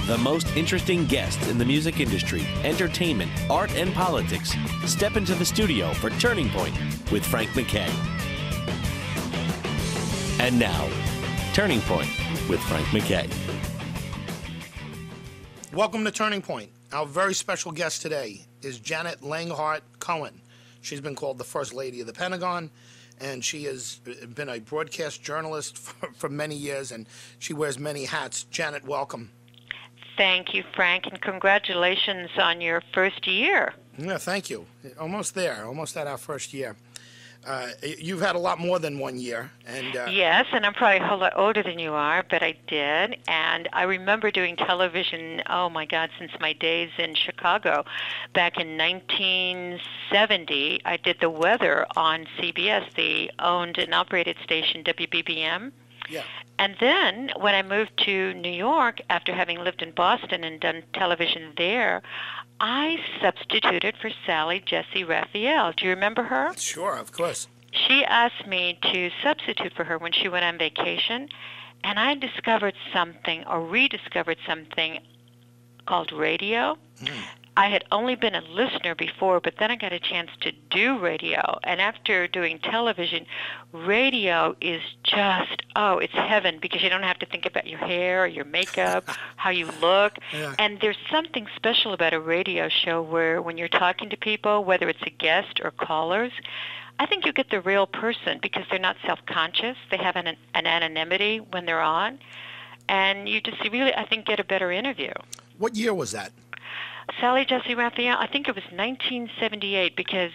The most interesting guests in the music industry, entertainment, art, and politics step into the studio for Turning Point with Frank MacKay. And now, Turning Point with Frank MacKay. Welcome to Turning Point. Our very special guest today is Janet Langhart Cohen. She's been called the First Lady of the Pentagon, and she has been a broadcast journalist for many years, and she wears many hats. Janet, welcome. Thank you, Frank, and congratulations on your first year. Yeah, thank you. Almost there, almost at our first year. You've had a lot more than 1 year. And yes, and I'm probably a whole lot older than you are, but I did. And I remember doing television, oh my God, since my days in Chicago. Back in 1970, I did the weather on CBS, the owned and operated station WBBM. Yeah. And then when I moved to New York, after having lived in Boston and done television there, I substituted for Sally Jesse Raphael. Do you remember her? Sure, of course. She asked me to substitute for her when she went on vacation, and I discovered something, or rediscovered something, called radio. I had only been a listener before, but then I got a chance to do radio. And after doing television, radio is just, it's heaven, because you don't have to think about your hair or your makeup, how you look. Yeah. And there's something special about a radio show where when you're talking to people, whether it's a guest or callers, I think you get the real person because they're not self-conscious. They have an anonymity when they're on. And you just really, I think, get a better interview. What year was that? Sally Jesse Raphael, I think it was 1978 because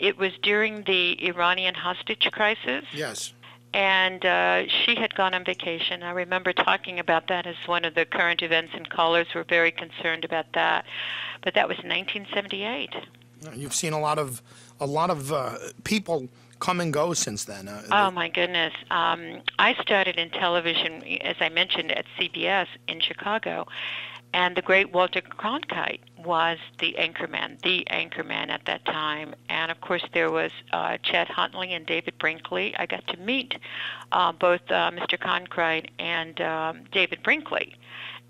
it was during the Iranian hostage crisis. Yes. And she had gone on vacation. I remember talking about that as one of the current events, and callers were very concerned about that. But that was 1978. You've seen a lot of people come and go since then. Oh, my goodness. I started in television, as I mentioned, at CBS in Chicago. And the great Walter Cronkite was the anchorman at that time. And, of course, there was Chet Huntley and David Brinkley. I got to meet both Mr. Cronkite and David Brinkley.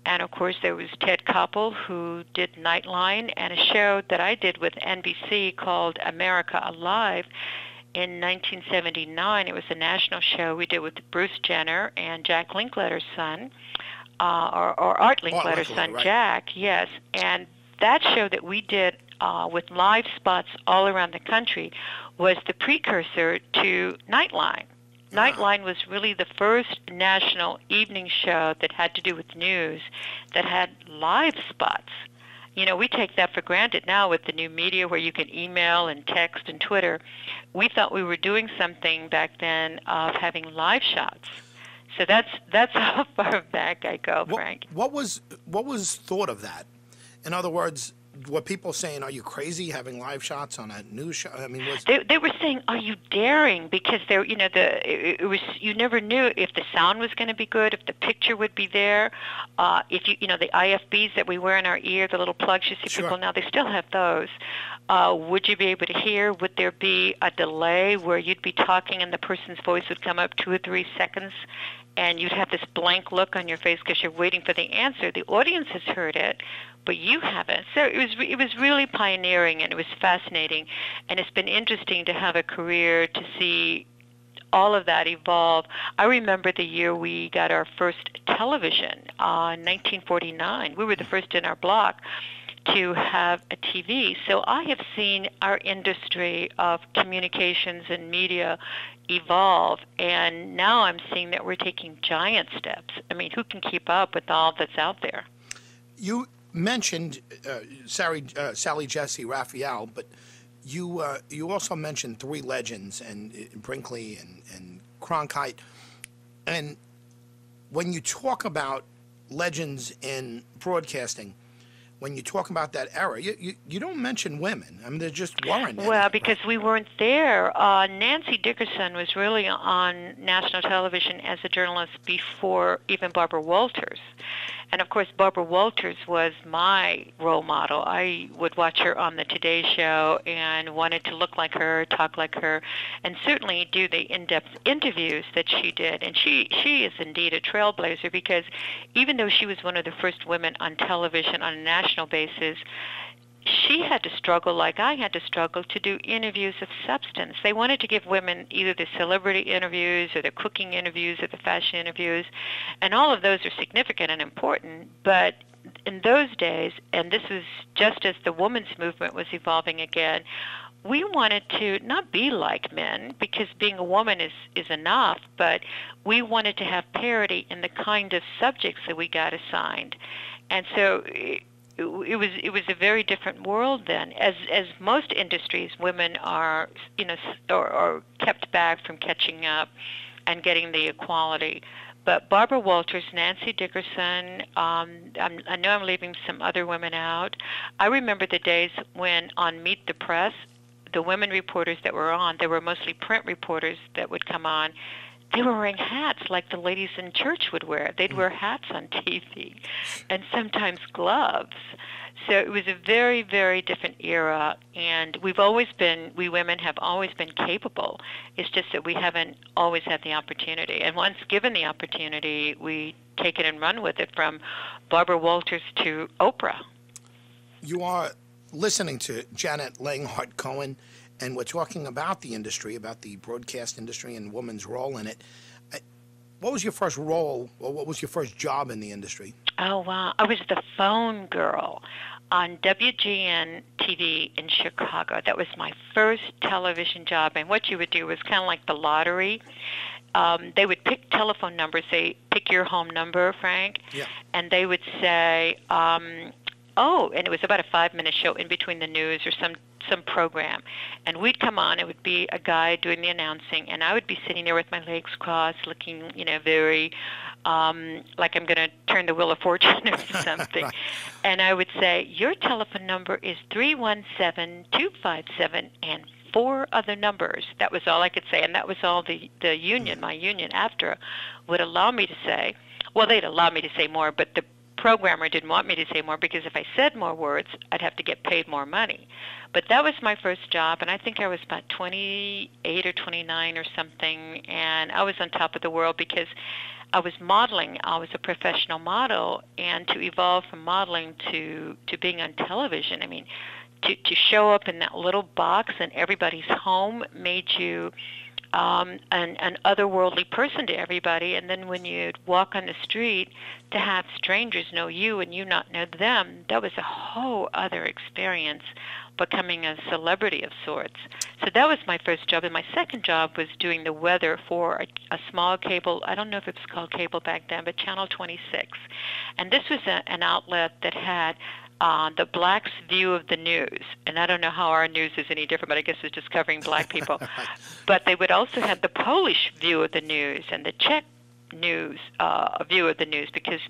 And, of course, there was Ted Koppel, who did Nightline, and a show that I did with NBC called America Alive. In 1979, it was a national show we did with Bruce Jenner and Jack Linkletter's son. Or Art Linkletter's son, right. Jack, yes. And that show that we did with live spots all around the country was the precursor to Nightline. Nightline was really the first national evening show that had to do with news that had live spots. You know, we take that for granted now with the new media where you can email and text and Twitter. We thought we were doing something back then of having live shots. So that's how far back I go, Frank. What was thought of that? In other words, were people saying, "Are you crazy having live shots on a news show?" I mean, they were saying, "Are you daring?" Because there, it was, you never knew if the sound was going to be good, if the picture would be there, if the IFBs that we wear in our ear, the little plugs you see Sure. people now, they still have those. Would you be able to hear? Would there be a delay where you'd be talking and the person's voice would come up 2 or 3 seconds, and you'd have this blank look on your face because you're waiting for the answer? The audience has heard it, but you haven't. So it was really pioneering, and it was fascinating, and it's been interesting to have a career to see all of that evolve. I remember the year we got our first television, 1949. We were the first in our block to have a TV. So I have seen our industry of communications and media evolve, and now I'm seeing that we're taking giant steps. I mean, who can keep up with all that's out there? You mentioned Sally Jesse Raphael, but you also mentioned 3 legends, and Brinkley and Cronkite. And when you talk about legends in broadcasting, when you talk about that era, you don't mention women. I mean, there just weren't any. Well, because we weren't there. Nancy Dickerson was really on national television as a journalist before even Barbara Walters. And of course, Barbara Walters was my role model. I would watch her on the Today Show and wanted to look like her, talk like her, and certainly do the in-depth interviews that she did. And she is indeed a trailblazer, because even though she was one of the first women on television on a national basis, she had to struggle like I had to struggle to do interviews of substance. They wanted to give women either the celebrity interviews or the cooking interviews or the fashion interviews, and all of those are significant and important, but in those days, and this was just as the women's movement was evolving again, we wanted to not be like men, because being a woman is enough, but we wanted to have parity in the kind of subjects that we got assigned. And so it was a very different world then. As most industries, women are or kept back from catching up and getting the equality. But Barbara Walters, Nancy Dickerson, I know I'm leaving some other women out. I remember the days when on Meet the Press, the women reporters that were on, they were mostly print reporters that would come on. They were wearing hats like the ladies in church would wear. They'd wear hats on TV and sometimes gloves. So it was a very, very different era, and we women have always been capable. It's just that we haven't always had the opportunity. And once given the opportunity, we take it and run with it, from Barbara Walters to Oprah. You are listening to Janet Langhart Cohen, and we're talking about the industry, about the broadcast industry and women's role in it. What was your first role, or what was your first job in the industry? Oh, wow. I was the phone girl on WGN TV in Chicago. That was my first television job. And what you would do was kind of like the lottery. They would pick telephone numbers. They pick your home number, Frank. Yeah. And they would say, and it was about a 5-minute show in between the news or some program, and we'd come on. It would be a guy doing the announcing, and I would be sitting there with my legs crossed, looking, very like I'm going to turn the wheel of fortune or something. Right. And I would say, your telephone number is 317-257 and 4 other numbers. That was all I could say, and that was all the union, my union after, would allow me to say. Well, they'd allow me to say more, but the programmer didn't want me to say more, because if I said more words, I'd have to get paid more money. But that was my first job, and I think I was about 28 or 29 or something, and I was on top of the world because I was modeling. I was a professional model, and to evolve from modeling to being on television, I mean, to show up in that little box in everybody's home made you an otherworldly person to everybody. And then when you'd walk on the street, to have strangers know you and you not know them, that was a whole other experience, becoming a celebrity of sorts. So that was my first job. And my second job was doing the weather for a small cable, I don't know if it was called cable back then, but Channel 26. And this was an outlet that had the blacks' view of the news. And I don't know how our news is any different, but I guess it's just covering black people. But they would also have the Polish view of the news and the Czech news view of the news, because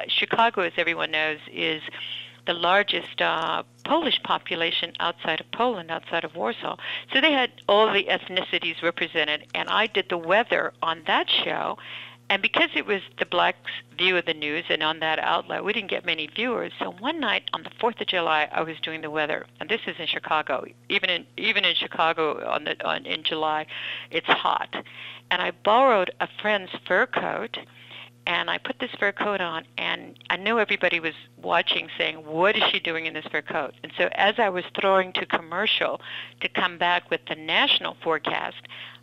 Chicago, as everyone knows, is the largest Polish population outside of Poland, outside of Warsaw. So they had all the ethnicities represented, and I did the weather on that show. And because it was the blacks' view of the news, and on that outlet, we didn't get many viewers. So one night on the 4th of July, I was doing the weather, and this is in Chicago. Even in Chicago in July, it's hot. And I borrowed a friend's fur coat, and I put this fur coat on, and I knew everybody was watching, saying, "What is she doing in this fur coat?" And so as I was throwing to commercial to come back with the national forecast,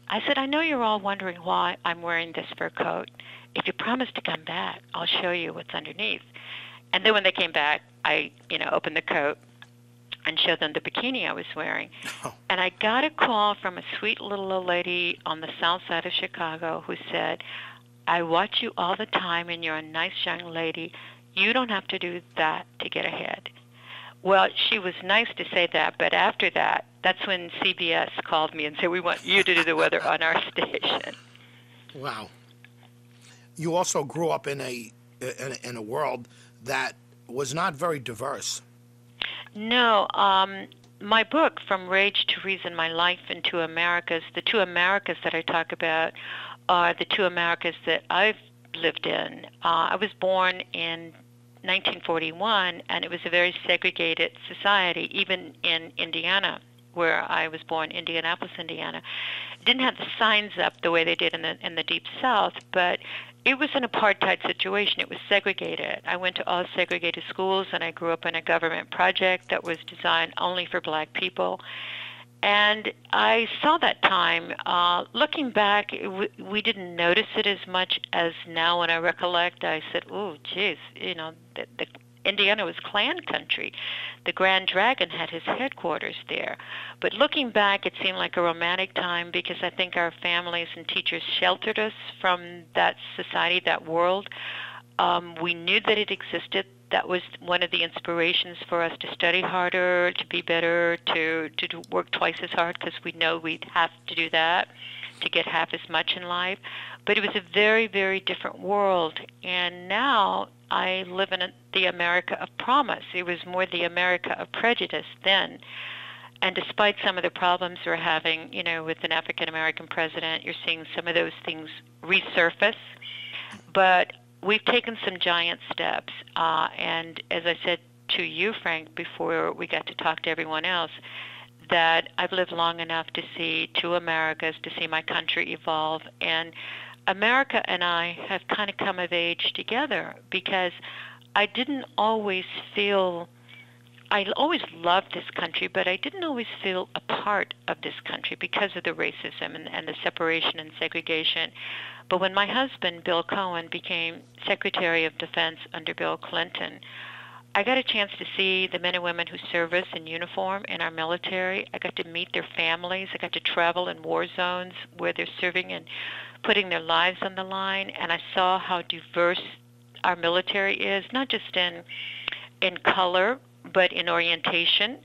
I said, "I know you're all wondering why I'm wearing this fur coat. If you promise to come back, I'll show you what's underneath." And then when they came back, I, opened the coat and showed them the bikini I was wearing. Oh. And I got a call from a sweet little old lady on the south side of Chicago who said, "I watch you all the time, and you're a nice young lady. You don't have to do that to get ahead." Well, she was nice to say that, but after that, that's when CBS called me and said, "We want you to do the weather on our station." Wow. You also grew up in a world that was not very diverse. No. My book, From Rage to Reason, My Life in Two Americas, the two Americas that I talk about are the two Americas that I've lived in. I was born in 1941, and it was a very segregated society, even in Indiana, where I was born, Indianapolis, Indiana. It didn't have the signs up the way they did in the Deep South, but it was an apartheid situation. It was segregated. I went to all segregated schools, and I grew up in a government project that was designed only for black people. And I saw that time. Looking back, we didn't notice it as much as now when I recollect. I said, oh, geez, the Indiana was Klan country. The Grand Dragon had his headquarters there. But looking back, it seemed like a romantic time because I think our families and teachers sheltered us from that society, that world. We knew that it existed. That was one of the inspirations for us to study harder, to be better, to work twice as hard because we know we'd have to do that to get half as much in life. But it was a very, very different world. And now I live in the America of promise. It was more the America of prejudice then. And despite some of the problems we're having, with an African-American president, you're seeing some of those things resurface. But we've taken some giant steps. And as I said to you, Frank, before we got to talk to everyone else, that I've lived long enough to see two Americas, to see my country evolve. And America and I have kind of come of age together because I didn't always feel, I always loved this country, but I didn't always feel a part of this country because of the racism and the separation and segregation. But when my husband, Bill Cohen, became Secretary of Defense under Bill Clinton, I got a chance to see the men and women who serve us in uniform in our military. I got to meet their families. I got to travel in war zones where they're serving and putting their lives on the line. And I saw how diverse our military is, not just in color, but in orientation,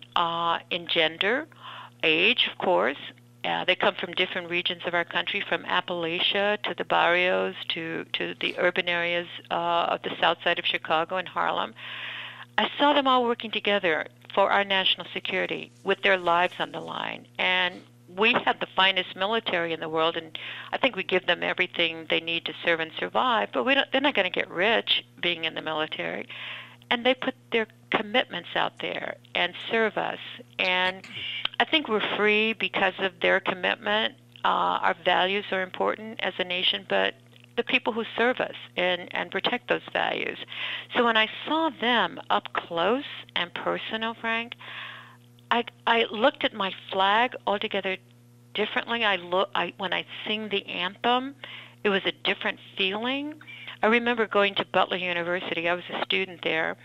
in gender, age, of course. They come from different regions of our country, from Appalachia to the barrios to the urban areas of the south side of Chicago and Harlem. I saw them all working together for our national security with their lives on the line. And we have the finest military in the world, and I think we give them everything they need to serve and survive, but they're not going to get rich being in the military. And they put their commitments out there and serve us. And I think we're free because of their commitment. Our values are important as a nation, but the people who serve us and protect those values. So when I saw them up close and personal, Frank, I looked at my flag altogether differently. When I sing the anthem, it was a different feeling. I remember going to Butler University. I was a student there,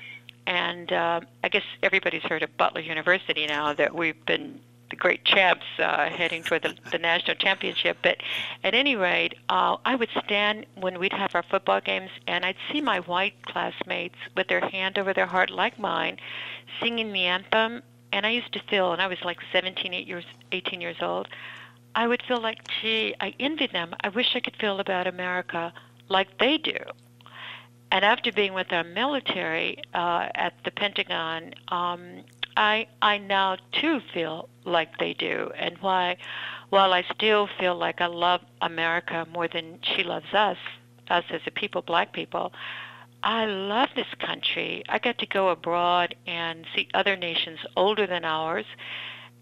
and I guess everybody's heard of Butler University now that we've been the great champs heading toward the national championship. But at any rate, I would stand when we'd have our football games, and I'd see my white classmates with their hand over their heart like mine, singing the anthem. And I used to feel, and I was like 18 years old, I would feel like, gee, I envy them. I wish I could feel about America like they do. And after being with our military at the Pentagon, I now too feel like they do. And while I still feel like I love America more than she loves us as a people, black people, I love this country. I got to go abroad and see other nations older than ours,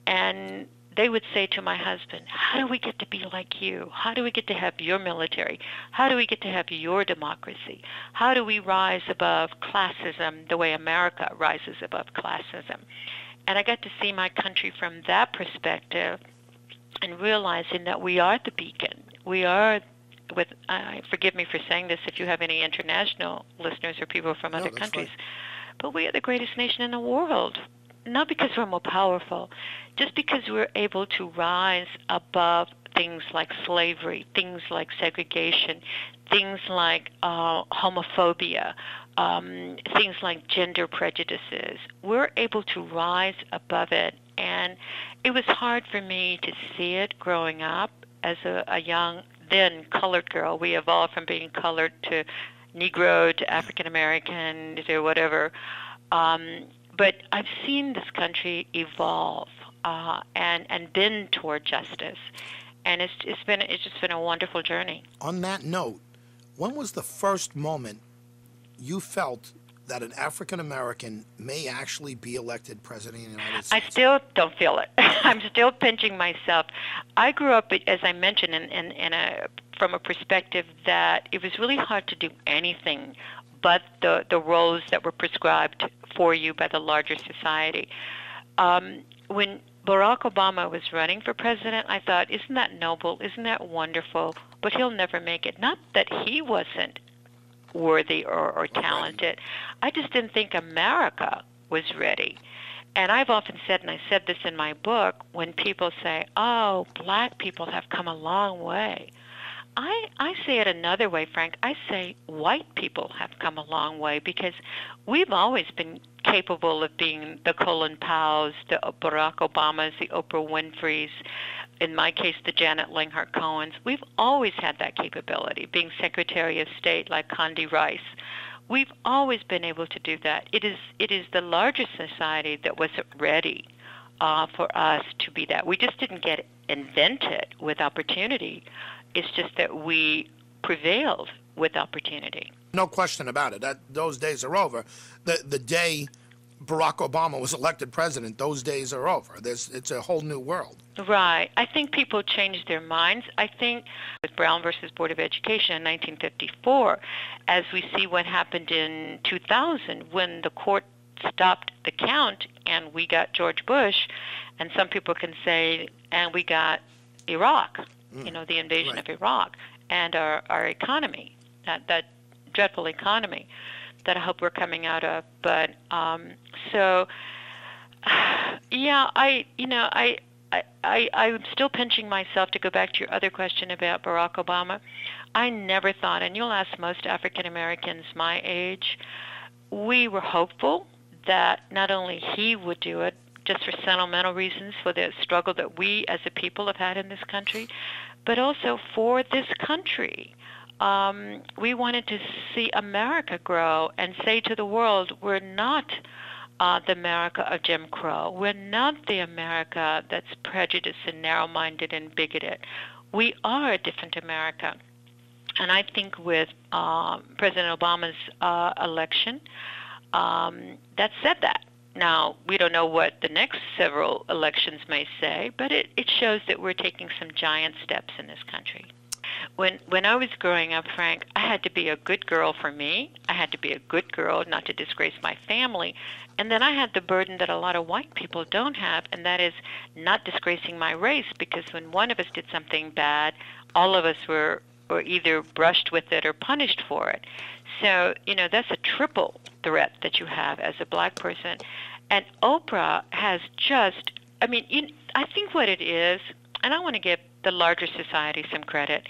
and they would say to my husband, how do we get to be like you? How do we get to have your military? How do we get to have your democracy? How do we rise above classism the way America rises above classism? And I got to see my country from that perspective and realizing that we are the beacon. We are, forgive me for saying this if you have any international listeners or people from other countries, but we are the greatest nation in the world. Not because we're more powerful, just because we're able to rise above things like slavery, things like segregation, things like homophobia, things like gender prejudices. We're able to rise above it, and it was hard for me to see it growing up as a young, then colored girl. We evolved from being colored to Negro to African American to whatever. But I've seen this country evolve and bend toward justice, and it's just been a wonderful journey. On that note, when was the first moment you felt that an African American may actually be elected president of the United I States? still don't feel it. I'm still pinching myself. I grew up, as I mentioned, from a perspective that it was really hard to do anything but the roles that were prescribed for you by the larger society. When Barack Obama was running for president, I thought, isn't that noble? Isn't that wonderful? But he'll never make it. Not that he wasn't worthy or talented. I just didn't think America was ready. And I've often said, and I said this in my book, when people say, oh, black people have come a long way, I say it another way, Frank. I say white people have come a long way because we've always been capable of being the Colin Powells, the Barack Obamas, the Oprah Winfreys, in my case, the Janet Langhart Cohens. We've always had that capability, being Secretary of State like Condi Rice. We've always been able to do that. It is the larger society that wasn't ready for us to be that. We just didn't get invented with opportunity. It's just that we prevailed with opportunity. No question about it. Those days are over. The day Barack Obama was elected president, those days are over. It's a whole new world. Right. I think people changed their minds. I think with Brown versus Board of Education in 1954, as we see what happened in 2000 when the court stopped the count and we got George Bush, and some people can say, and we got Iraq, the invasion of Iraq, and our economy, that dreadful economy that I hope we're coming out of. But I'm still pinching myself to go back to your other question about Barack Obama. I never thought, and you'll ask most African Americans my age, we were hopeful that not only he would do it, just for sentimental reasons, for the struggle that we as a people have had in this country, but also for this country. We wanted to see America grow and say to the world, we're not the America of Jim Crow. We're not the America that's prejudiced and narrow-minded and bigoted. We are a different America. And I think with President Obama's election, that said that. Now, we don't know what the next several elections may say, but it shows that we're taking some giant steps in this country. When I was growing up, Frank, I had to be a good girl for me. I had to be a good girl not to disgrace my family. And then I had the burden that a lot of white people don't have, and that is not disgracing my race, because when one of us did something bad, all of us were either brushed with it or punished for it. So, that's a triple threat that you have as a black person. And Oprah has just, I think what it is, and I want to give the larger society some credit,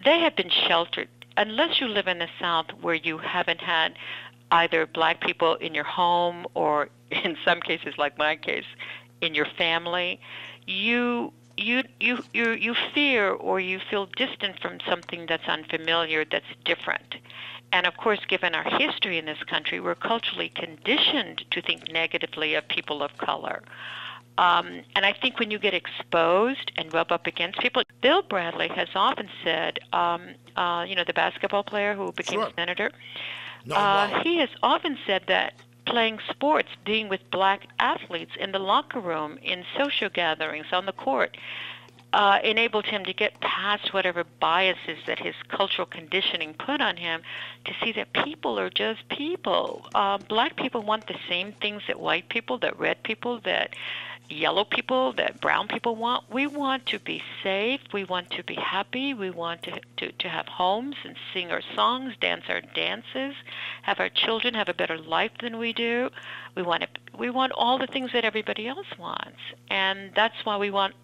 they have been sheltered. Unless you live in the South where you haven't had either black people in your home or, in some cases, like my case, in your family, you fear or you feel distant from something that's unfamiliar, that's different. And of course, given our history in this country, we're culturally conditioned to think negatively of people of color. And I think when you get exposed and rub up against people, Bill Bradley has often said, the basketball player who became senator, he has often said that playing sports, being with black athletes in the locker room, in social gatherings, on the court, enabled him to get past whatever biases that his cultural conditioning put on him, to see that people are just people. Black people want the same things that white people, that red people, that yellow people, that brown people want. We want to be safe. We want to be happy. We want to have homes and sing our songs, dance our dances, have our children have a better life than we do. We want all the things that everybody else wants. And that's why we want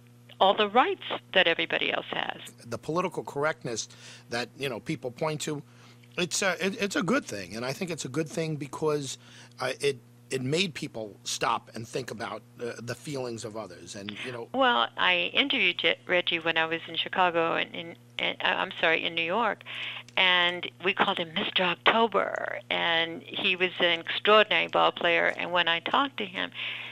all the rights that everybody else has. The political correctness that people point to, it's a good thing, and I think it's a good thing because it made people stop and think about the feelings of others, and Well, I interviewed Reggie when I was in Chicago and in New York, and we called him Mr. October, and he was an extraordinary ball player. And when I talked to him,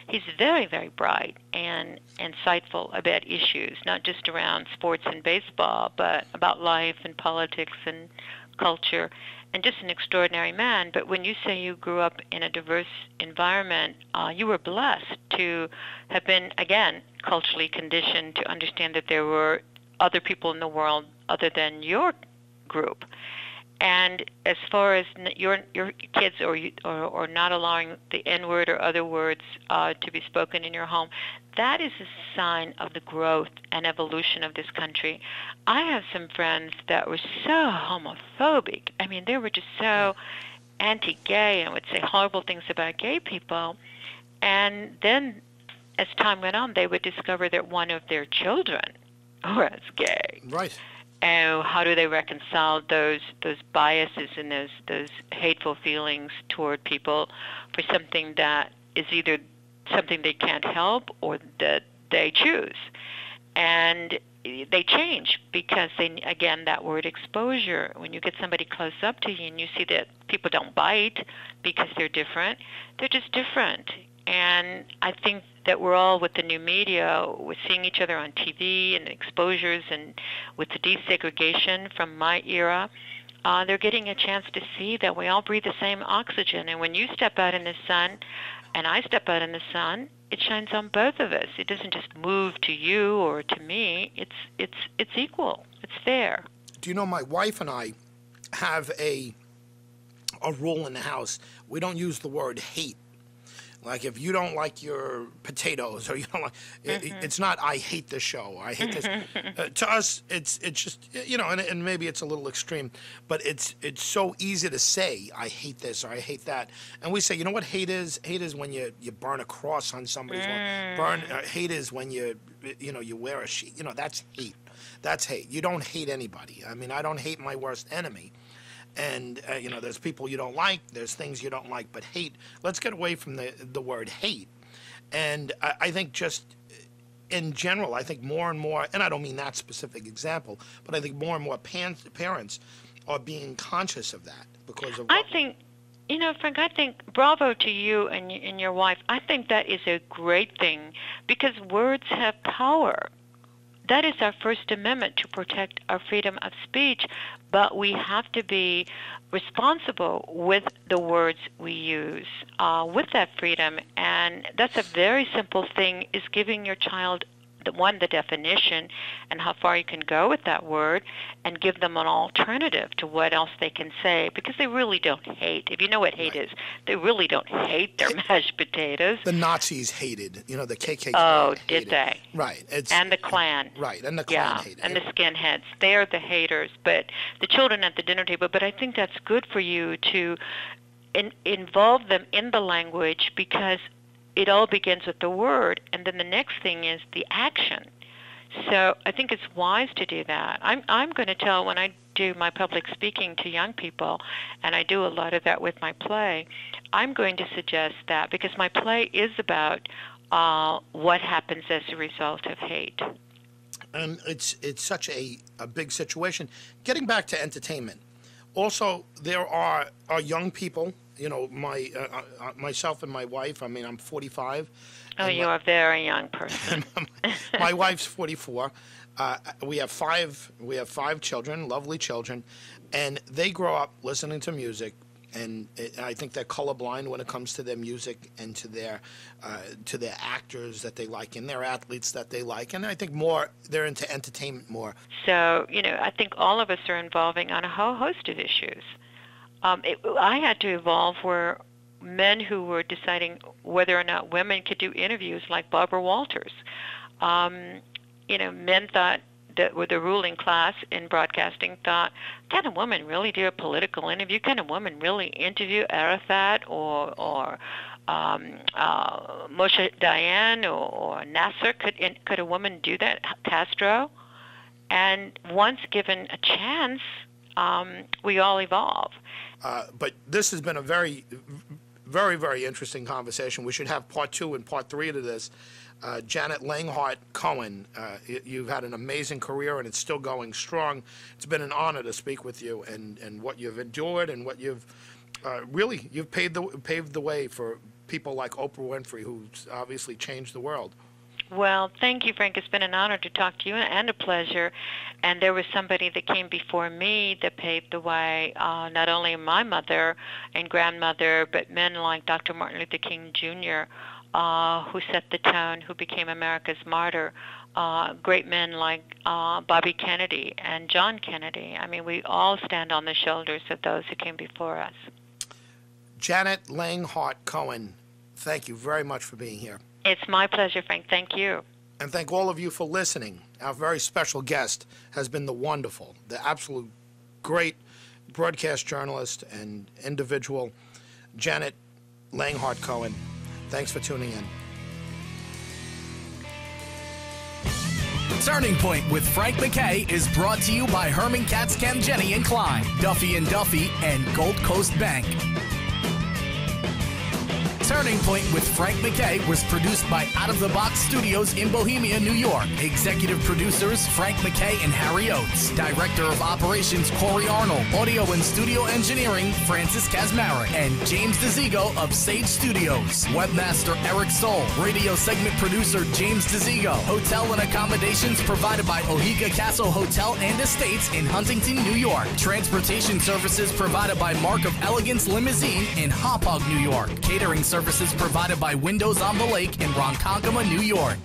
he's very, very bright and insightful about issues, not just around sports and baseball, but about life and politics and culture. and just an extraordinary man. But when you say you grew up in a diverse environment, you were blessed to have been, again, culturally conditioned to understand that there were other people in the world other than your group. And as far as your kids or not allowing the N-word or other words to be spoken in your home, that is a sign of the growth and evolution of this country. I have some friends that were so homophobic. I mean, they were just so anti-gay and would say horrible things about gay people. And then as time went on, they would discover that one of their children was gay. Right. And how do they reconcile those biases and those hateful feelings toward people for something that is either something they can't help or that they choose? And they change because again, that word exposure, when you get somebody close up to you and you see that people don't bite because they're different, they're just different. And I think that we're all, with the new media, we're seeing each other on TV and exposures, and with the desegregation from my era, they're getting a chance to see that we all breathe the same oxygen. And when you step out in the sun and I step out in the sun, it shines on both of us. It doesn't just move to you or to me. It's equal. It's fair. Do you know, my wife and I have a rule in the house. We don't use the word hate. Like, if you don't like your potatoes, or you don't like, it's not, I hate this show, I hate this. To us, it's just, you know, and maybe it's a little extreme, but it's so easy to say, I hate this, or I hate that. And we say, you know what hate is? Hate is when you burn a cross on somebody's wall. Hate is when you wear a sheet. You know, that's hate. That's hate. You don't hate anybody. I mean, I don't hate my worst enemy. And, there's people you don't like, there's things you don't like, but hate, let's get away from the word hate. And I think just in general, I think more and more, and I don't mean that specific example, but I think more and more parents are being conscious of that because of I think, Frank, I think bravo to you and your wife. I think that is a great thing because words have power. That is our First Amendment, to protect our freedom of speech, but we have to be responsible with the words we use with that freedom. And that's a very simple thing, is giving your child the definition and how far you can go with that word, and give them an alternative to what else they can say, because they really don't hate. If you know what hate is, they really don't hate their mashed potatoes. The Nazis hated, the KKK. Oh, hated. did they? Right. And the Klan. Right, and the Klan hated. And the skinheads. They are the haters, but the children at the dinner table. But I think that's good for you to involve them in the language, because it all begins with the word, and then the next thing is the action. So I think it's wise to do that. I'm going to tell, when I do my public speaking to young people, and I do a lot of that with my play, I'm going to suggest that, because my play is about what happens as a result of hate. And it's such a big situation. Getting back to entertainment, also there are young people. Myself and my wife. I mean, I'm 45. Oh, you are a very young person. My wife's 44. We have five children, lovely children, and they grow up listening to music. And I think they're colorblind when it comes to their music and to their actors that they like and their athletes that they like. And I think they're into entertainment more. So, I think all of us are evolving on a whole host of issues. I had to evolve where men who were deciding whether or not women could do interviews, like Barbara Walters. Men thought that with the ruling class in broadcasting thought, can a woman really do a political interview? Can a woman really interview Arafat or Moshe Dayan or Nasser? Could a woman do that? Castro? And once given a chance, we all evolve. But this has been a very, very, very interesting conversation. We should have part 2 and part 3 to this. Janet Langhart Cohen, you've had an amazing career, and it's still going strong. It's been an honor to speak with you, and what you've endured, and what you've paved the way for people like Oprah Winfrey, who's obviously changed the world. Well, thank you, Frank. It's been an honor to talk to you and a pleasure. And there was somebody that came before me that paved the way, not only my mother and grandmother, but men like Dr. Martin Luther King Jr., who set the tone, who became America's martyr. Great men like Bobby Kennedy and John Kennedy. I mean, we all stand on the shoulders of those who came before us. Janet Langhart Cohen, thank you very much for being here. It's my pleasure, Frank. Thank you. And thank all of you for listening. Our very special guest has been the wonderful, the absolute great broadcast journalist and individual, Janet Langhart Cohen. Thanks for tuning in. Turning Point with Frank MacKay is brought to you by Herman Katz Jenny and Klein, Duffy & Duffy, and Gold Coast Bank. Turning Point with Frank MacKay was produced by Out of the Box Studios in Bohemia, New York. Executive producers Frank MacKay and Harry Oates. Director of Operations Corey Arnold. Audio and studio engineering Francis Kazmarek and James DeZigo of Sage Studios. Webmaster Eric Stoll. Radio segment producer James DeZigo. Hotel and accommodations provided by Ohiga Castle Hotel and Estates in Huntington, New York. Transportation services provided by Mark of Elegance Limousine in Hauppauge, New York. Catering services provided by Windows on the Lake in Ronkonkoma, New York.